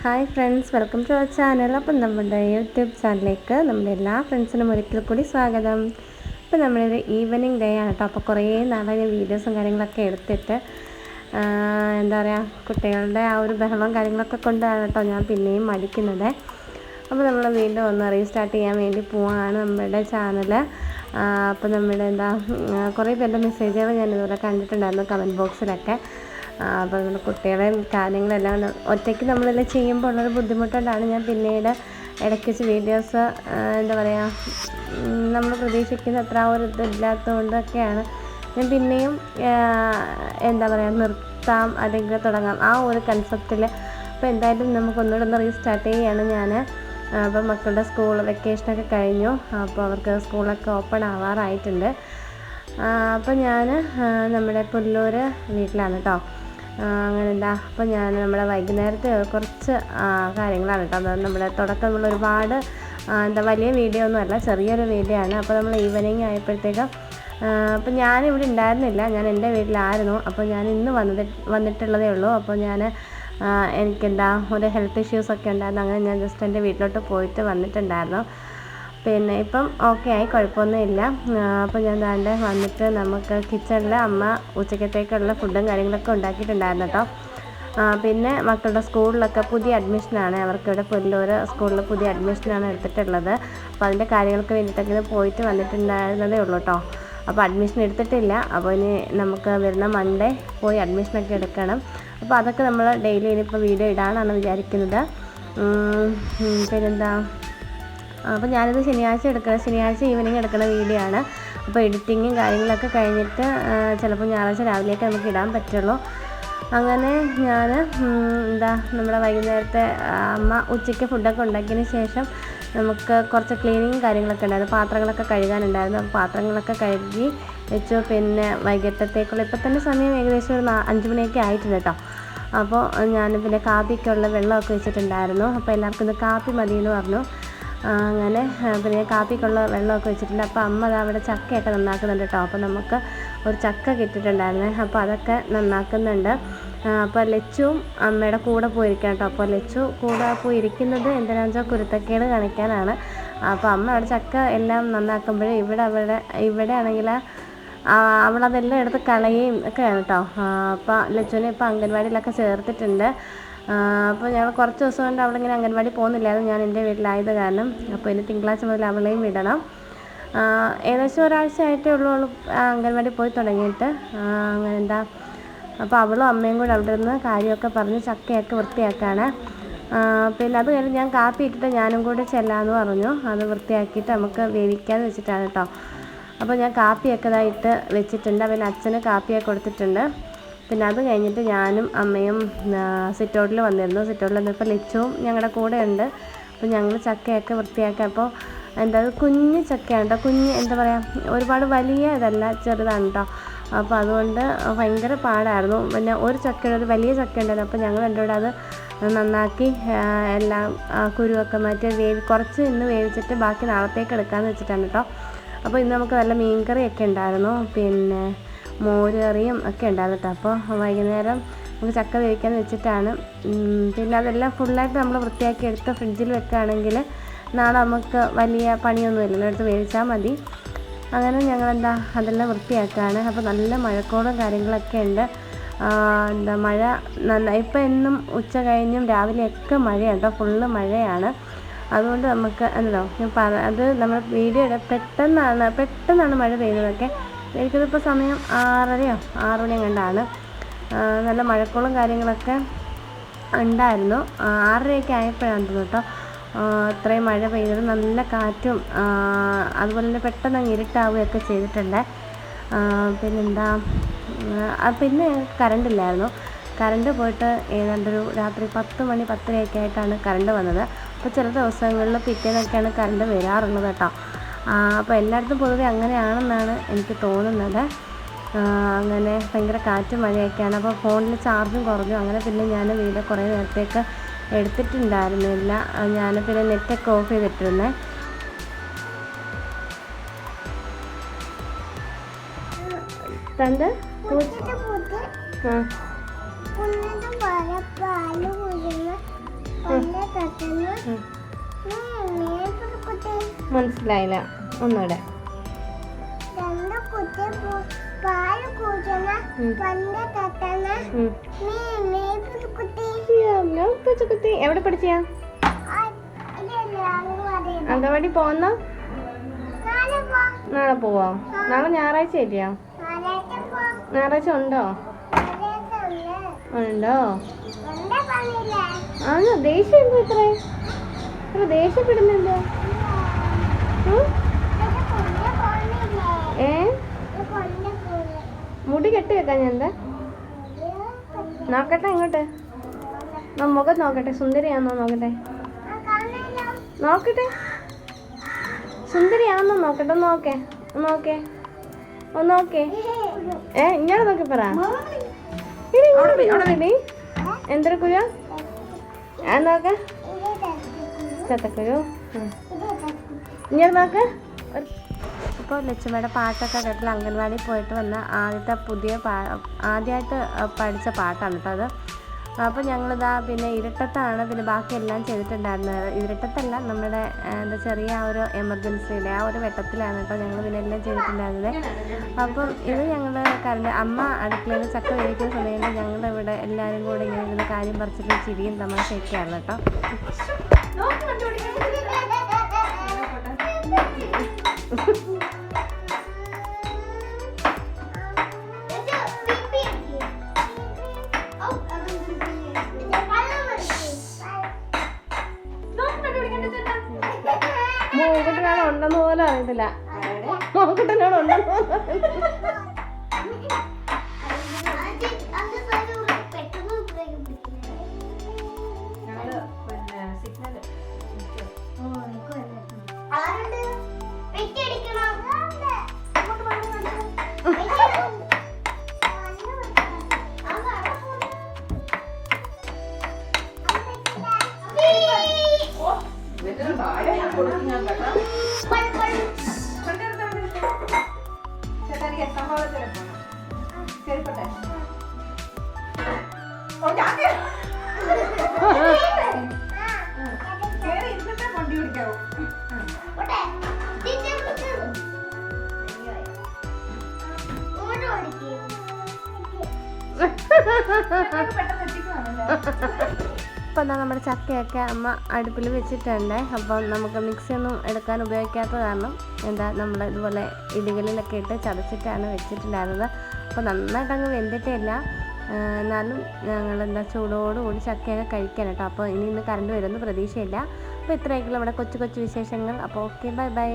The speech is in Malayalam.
Hi friends, welcome to our channel. അപ്പം നമ്മുടെ യൂട്യൂബ് ചാനലിലേക്ക് നമ്മുടെ എല്ലാ ഫ്രണ്ട്സിനും ഒരിക്കൽ കൂടി സ്വാഗതം. അപ്പോൾ നമ്മളൊരു ഈവനിങ് ഡേ ആണ് കേട്ടോ. അപ്പോൾ കുറേ നാളെ ഞാൻ വീഡിയോസും കാര്യങ്ങളൊക്കെ എടുത്തിട്ട് എന്താ പറയുക, കുട്ടികളുടെ ആ ഒരു ബഹളവും കാര്യങ്ങളൊക്കെ കൊണ്ടാണ് കേട്ടോ ഞാൻ പിന്നെയും മടിക്കുന്നത്. അപ്പോൾ നമ്മൾ വീണ്ടും ഒന്ന് റീസ്റ്റാർട്ട് ചെയ്യാൻ വേണ്ടി പോവാണ് നമ്മുടെ ചാനൽ. അപ്പോൾ നമ്മുടെ കുറേ പേരുടെ മെസ്സേജുകൾ ഞാനിതുപോലെ കണ്ടിട്ടുണ്ടായിരുന്നു കമൻറ്റ് ബോക്സിലൊക്കെ. അപ്പോൾ നമ്മുടെ കുട്ടികളെ കാര്യങ്ങളെല്ലാം ഒറ്റയ്ക്ക് നമ്മളെല്ലാം ചെയ്യുമ്പോൾ ഉള്ളൊരു ബുദ്ധിമുട്ടുകൊണ്ടാണ് ഞാൻ പിന്നീട് ഇടയ്ക്ക് വെച്ച് വീഡിയോസ് എന്താ പറയുക, നമ്മൾ പ്രതീക്ഷിക്കുന്ന അത്ര ഒരു ഇതില്ലാത്തതുകൊണ്ടൊക്കെയാണ് ഞാൻ പിന്നെയും എന്താ പറയുക നിർത്താം അല്ലെങ്കിൽ തുടങ്ങാം ആ ഒരു കൺസെപ്റ്റിൽ. അപ്പോൾ എന്തായാലും നമുക്കൊന്നുകൂടെ ഒന്ന് റീസ്റ്റാർട്ട് ചെയ്യുകയാണ് ഞാൻ. അപ്പോൾ മക്കളുടെ സ്കൂൾ വെക്കേഷനൊക്കെ കഴിഞ്ഞു. അപ്പോൾ അവർക്ക് സ്കൂളൊക്കെ ഓപ്പൺ ആവാറായിട്ടുണ്ട്. അപ്പോൾ ഞാൻ നമ്മുടെ പുല്ലൂർ വീട്ടിലാണ് കേട്ടോ. അങ്ങനെ അപ്പോൾ ഞാൻ നമ്മുടെ വൈകുന്നേരത്തെ കുറച്ച് കാര്യങ്ങളാണ് കേട്ടോ. അത് നമ്മുടെ തുടക്കം നമ്മൾ ഒരുപാട് വലിയ വീഡിയോ ഒന്നുമല്ല, ചെറിയൊരു വീഡിയോ ആണ്. അപ്പോൾ നമ്മൾ ഈവനിങ് ആയപ്പോഴത്തേക്കും അപ്പോൾ ഞാനിവിടെ ഉണ്ടായിരുന്നില്ല, ഞാൻ എൻ്റെ വീട്ടിലായിരുന്നു. അപ്പോൾ ഞാൻ ഇന്ന് വന്നിട്ടുള്ളതേ ഉള്ളൂ. അപ്പോൾ എനിക്കെന്താ ഒരു ഹെൽത്ത് ഇഷ്യൂസൊക്കെ ഉണ്ടായിരുന്നു. അങ്ങനെ ഞാൻ ജസ്റ്റ് എൻ്റെ വീട്ടിലോട്ട് പോയിട്ട് വന്നിട്ടുണ്ടായിരുന്നു. പിന്നെ ഇപ്പം ഓക്കെ ആയി, കുഴപ്പമൊന്നുമില്ല. അപ്പോൾ ഞാൻ വന്നിട്ട് നമുക്ക് കിച്ചണിൽ അമ്മ ഉച്ചക്കത്തേക്കുള്ള ഫുഡും കാര്യങ്ങളൊക്കെ ഉണ്ടാക്കിയിട്ടുണ്ടായിരുന്നു കേട്ടോ. പിന്നെ മക്കളുടെ സ്കൂളിലൊക്കെ പുതിയ അഡ്മിഷനാണ്, അവർക്കിവിടെ പുല്ലൂർ സ്കൂളിൽ പുതിയ അഡ്മിഷനാണ് എടുത്തിട്ടുള്ളത്. അപ്പോൾ അതിൻ്റെ കാര്യങ്ങൾക്ക് വേണ്ടിയിട്ടൊക്കെ പോയിട്ട് വന്നിട്ടുണ്ടായിരുന്നതേ ഉള്ളൂ കേട്ടോ. അപ്പോൾ അഡ്മിഷൻ എടുത്തിട്ടില്ല. അപ്പോൾ ഇനി നമുക്ക് വരുന്ന മൺഡേ പോയി അഡ്മിഷനൊക്കെ എടുക്കണം. അപ്പോൾ അതൊക്കെ നമ്മൾ ഡെയിലി ഇനിയിപ്പോൾ വീഡിയോ ഇടാനാണ് വിചാരിക്കുന്നത്. പിന്നെന്താ, അപ്പോൾ ഞാനിത് ശനിയാഴ്ച ഈവനിങ് എടുക്കുന്ന വീഡിയോ ആണ്. അപ്പോൾ എഡിറ്റിങ്ങും കാര്യങ്ങളൊക്കെ കഴിഞ്ഞിട്ട് ചിലപ്പോൾ ഞായറാഴ്ച രാവിലെയൊക്കെ നമുക്ക് ഇടാൻ പറ്റുള്ളൂ. അങ്ങനെ ഞാൻ നമ്മുടെ വൈകുന്നേരത്തെ അമ്മ ഉച്ചയ്ക്ക് ഫുഡൊക്കെ ഉണ്ടാക്കിയതിന് ശേഷം നമുക്ക് കുറച്ച് ക്ലീനിങ്ങും കാര്യങ്ങളൊക്കെ ഉണ്ടായിരുന്നു. പാത്രങ്ങളൊക്കെ കഴുകാനുണ്ടായിരുന്നു. അപ്പോൾ പാത്രങ്ങളൊക്കെ കഴുകി വെച്ചു. പിന്നെ വൈകിട്ടത്തേക്കുള്ള ഇപ്പോൾ തന്നെ സമയം ഏകദേശം ഒരു 5 മണിയൊക്കെ ആയിട്ടുണ്ട് കേട്ടോ. അപ്പോൾ ഞാൻ പിന്നെ കാപ്പിക്കുള്ള വെള്ളമൊക്കെ വെച്ചിട്ടുണ്ടായിരുന്നു. അപ്പോൾ എല്ലാവർക്കും ഇന്ന് കാപ്പി മതിയെന്ന് പറഞ്ഞു. അങ്ങനെ പിന്നെ കാപ്പിക്കുള്ള വെള്ളമൊക്കെ വെച്ചിട്ടുണ്ട്. അപ്പോൾ അമ്മ അവിടെ ചക്കയൊക്കെ നന്നാക്കുന്നുണ്ട് കേട്ടോ. അപ്പോൾ നമുക്ക് ഒരു ചക്ക കിട്ടിയിട്ടുണ്ടായിരുന്നേ, അപ്പോൾ അതൊക്കെ നന്നാക്കുന്നുണ്ട്. അപ്പോൾ ലച്ചുവും അമ്മയുടെ കൂടെ പോയിരിക്കാം കേട്ടോ. അപ്പോൾ ലച്ചു കൂടെ പോയിരിക്കുന്നത് എന്തിനാണെന്ന് വെച്ചാൽ കുരുത്തക്കേട് കാണിക്കാനാണ്. അപ്പോൾ അമ്മ അവിടെ ചക്ക എല്ലാം നന്നാക്കുമ്പോഴേ ഇവിടെ ആണെങ്കിൽ അവളതെല്ലാം എടുത്ത് കളയുകയും ഒക്കെയാണ് കേട്ടോ. അപ്പോൾ ലച്ചുവിനെ ഇപ്പോൾ അംഗൻവാടിയിലൊക്കെ ചേർത്തിട്ടുണ്ട്. അപ്പോൾ ഞങ്ങൾ കുറച്ച് ദിവസം കൊണ്ട് അവളിങ്ങനെ അംഗൻവാടി പോകുന്നില്ലായിരുന്നു, ഞാൻ എൻ്റെ വീട്ടിലായത് കാരണം. അപ്പോൾ ഇനി തിങ്കളാഴ്ച മുതൽ അവളെയും വിടണം. ഏകദേശം ഒരാഴ്ച ആയിട്ടേ ഉള്ളൂ അവൾ അംഗൻവാടി പോയി തുടങ്ങിയിട്ട്. അങ്ങനെ അപ്പോൾ അവളും അമ്മയും കൂടെ അവിടെ നിന്ന് കാര്യമൊക്കെ പറഞ്ഞ് ചക്കയൊക്കെ വൃത്തിയാക്കാണ്. പിന്നെ അത് കഴിഞ്ഞ് ഞാൻ കാപ്പി ഇട്ടിട്ട് ഞാനും കൂടെ ചെല്ലാമെന്ന് പറഞ്ഞു. അത് വൃത്തിയാക്കിയിട്ട് നമുക്ക് വേവിക്കാമെന്ന് വെച്ചിട്ടാണ് കേട്ടോ. അപ്പോൾ ഞാൻ കാപ്പിയൊക്കെ ഇതായിട്ട് വെച്ചിട്ടുണ്ട്. പിന്നെ അച്ഛന് കാപ്പിയൊക്കെ കൊടുത്തിട്ടുണ്ട്. പിന്നെ അത് കഴിഞ്ഞിട്ട് ഞാനും അമ്മയും സിറ്റൗട്ടിൽ വന്നിരുന്നു. സിറ്റൗട്ടിൽ വന്നപ്പോൾ ലച്ചുവും ഞങ്ങളുടെ കൂടെ ഉണ്ട്. അപ്പോൾ ഞങ്ങൾ ചക്കയൊക്കെ വൃത്തിയാക്കി. അപ്പോൾ കുഞ്ഞ് ചക്കയാണ് കേട്ടോ. എന്താ പറയുക, ഒരുപാട് വലിയ ഇതല്ല, ചെറുതാണ് കേട്ടോ. അപ്പോൾ അതുകൊണ്ട് ഭയങ്കര പാടായിരുന്നു. പിന്നെ ഒരു വലിയ ചക്ക ഉണ്ടായിരുന്നു. അപ്പോൾ ഞങ്ങൾ രണ്ടുകൂടെ അത് നന്നാക്കി എല്ലാം കുരുവൊക്കെ മാറ്റി കുറച്ച് ഇന്ന് വേവിച്ചിട്ട് ബാക്കി നാളത്തേക്ക് എടുക്കാമെന്ന് വെച്ചിട്ടാണ് കേട്ടോ. അപ്പോൾ ഇന്ന് നമുക്ക് നല്ല മീൻകറിയൊക്കെ ഉണ്ടായിരുന്നു, പിന്നെ മോര് കറിയും ഒക്കെ ഉണ്ടായിരുന്നു കേട്ടോ. അപ്പോൾ വൈകുന്നേരം നമുക്ക് ചക്ക വേവിക്കാമെന്ന് വെച്ചിട്ടാണ്. പിന്നെ അതെല്ലാം ഫുള്ളായിട്ട് നമ്മൾ വൃത്തിയാക്കി എടുത്ത് ഫ്രിഡ്ജിൽ വെക്കുകയാണെങ്കിൽ നാളെ നമുക്ക് വലിയ പണിയൊന്നുമില്ലല്ലോ, എടുത്ത് വേവിച്ചാൽ മതി. അങ്ങനെ ഞങ്ങൾ അതെല്ലാം വൃത്തിയാക്കുകയാണ്. അപ്പോൾ നല്ല മഴക്കോളും കാര്യങ്ങളൊക്കെ ഉണ്ട്. മഴ ഇപ്പോൾ എന്നും ഉച്ച കഴിഞ്ഞും രാവിലെയൊക്കെ മഴയാണ് കേട്ടോ, ഫുള്ള് മഴയാണ്. അതുകൊണ്ട് നമുക്ക് അത് നമ്മൾ വീഡിയോ പെട്ടെന്നാണ് മഴ പെയ്യുന്നതൊക്കെ. എനിക്കിതിപ്പോൾ സമയം 6:30 6 മണി കണ്ടാണ്. നല്ല മഴക്കോളും കാര്യങ്ങളൊക്കെ ഉണ്ടായിരുന്നു. 6:30 ആയപ്പോഴാണ് തോന്നുന്നു കേട്ടോ ഇത്രയും മഴ പെയ്തത്. നല്ല കാറ്റും അതുപോലെ തന്നെ പെട്ടെന്ന് അങ്ങ് ഇരുട്ടാവുകയൊക്കെ ചെയ്തിട്ടുണ്ട്. പിന്നെ കറണ്ടില്ലായിരുന്നു. കറണ്ട് പോയിട്ട് ഏതാണ്ടൊരു രാത്രി 10 മണി 10:30 ആയിട്ടാണ് കറണ്ട് വന്നത്. അപ്പോൾ ചില ദിവസങ്ങളിൽ പിറ്റേന്നൊക്കെയാണ് കറണ്ട് വരാറുള്ളത് കേട്ടോ. അപ്പോൾ എല്ലായിടത്തും പൊതുവെ അങ്ങനെയാണെന്നാണ് എനിക്ക് തോന്നുന്നത്. അങ്ങനെ ഭയങ്കര കാറ്റും മഴയൊക്കെയാണ്. അപ്പോൾ ഫോണിൽ ചാർജും കുറഞ്ഞു. അങ്ങനെ പിന്നെ ഞാൻ വീഡിയോ കുറേ നേരത്തേക്ക് എടുത്തിട്ടുണ്ടായിരുന്നില്ല. ഞാൻ പിന്നെ നെറ്റൊക്കെ ഓഫ് ചെയ്തിട്ടിരുന്നേ. കണ്ട് മനസ്സിലായില്ല, ഒന്നുകൂടെ. എവിടെ പഠിച്ചാ? അങ്കവാടി പോന്ന? നാളെ പോവാ? നാളെ ഞായറാഴ്ച ഇല്ലയോ? ഞായറാഴ്ച ഉണ്ടോ? ഉണ്ടോ? ആണോ? ദേഷ്യം ഇത്രേ ദേഷ്യപ്പെടുന്നുണ്ടോ? മുടി കെട്ടി വെക്കാൻ ഞാൻ എന്താ നോക്കട്ടെ, ഇങ്ങോട്ട് മുഖം നോക്കട്ടെ, സുന്ദരിയാണോ നോക്കട്ടെ, നോക്കട്ടെ സുന്ദരിയാണോ നോക്കട്ടെ, നോക്കേ നോക്കേ നോക്കേ. ഇങ്ങോട്ട് നോക്കി പറ. എന്തൊരു നോക്ക ചത്തക്കുരു. ഇങ്ങോട്ട് നോക്ക്. ഇപ്പോൾ ലക്ഷ്മിയുടെ പാട്ടൊക്കെ കേട്ടില്ല. അംഗൻവാടി പോയിട്ട് വന്ന ആദ്യമായിട്ട് പഠിച്ച പാട്ടാണ് കേട്ടോ അത്. അപ്പോൾ ഞങ്ങളിതാ പിന്നെ ഇരട്ടത്താണ് പിന്നെ ബാക്കിയെല്ലാം ചെയ്തിട്ടുണ്ടായിരുന്നത്. ഇരട്ടത്തല്ല, നമ്മുടെ എന്താ ചെറിയ ആ ഒരു എമർജൻസിയുടെ ആ ഒരു വെട്ടത്തിലാണ് കേട്ടോ ഞങ്ങൾ പിന്നെ എല്ലാം ചെയ്തിട്ടുണ്ടായിരുന്നത്. അപ്പം ഇത് ഞങ്ങൾ അമ്മ അടുക്കളയിൽ ചക്ക വേവിക്കുന്ന സമയത്ത് ഞങ്ങളിവിടെ എല്ലാവരും കൂടെ ഇങ്ങനെ ഇതിൻ്റെ കാര്യം പറിച്ചിട്ട് ചിരിയും തമാശയൊക്കെയാണ് കേട്ടോ. മോക്കുട്ടനാണ് ഉണ്ടെന്ന് പോലും അറിയത്തില്ല. മോക്കുട്ടനാണ് ഉണ്ടെന്ന് പോലും ഇപ്പം നമ്മുടെ ചക്കയൊക്കെ അമ്മ അടുപ്പിൽ വെച്ചിട്ടുണ്ട്. അപ്പം നമുക്ക് മിക്സിയൊന്നും എടുക്കാൻ ഉപയോഗിക്കാത്ത കാരണം നമ്മൾ ഇതുപോലെ ഇടികളിലൊക്കെ ഇട്ട് ചതച്ചിട്ടാണ് വെച്ചിട്ടുണ്ടായിരുന്നത്. അപ്പോൾ നന്നായിട്ട് അങ്ങ് വെന്തിട്ടില്ല, എന്നാലും ഞങ്ങൾ ചൂടോടുകൂടി ചക്കയൊക്കെ കഴിക്കാൻ കേട്ടോ. അപ്പോൾ ഇന്ന് കറണ്ട് വരുമെന്ന് പ്രതീക്ഷയില്ല. അപ്പോൾ ഇത്രയൊക്കെയുള്ള നമ്മുടെ കൊച്ചു കൊച്ചു വിശേഷങ്ങൾ. അപ്പോൾ ഓക്കെ, ബൈ ബൈ.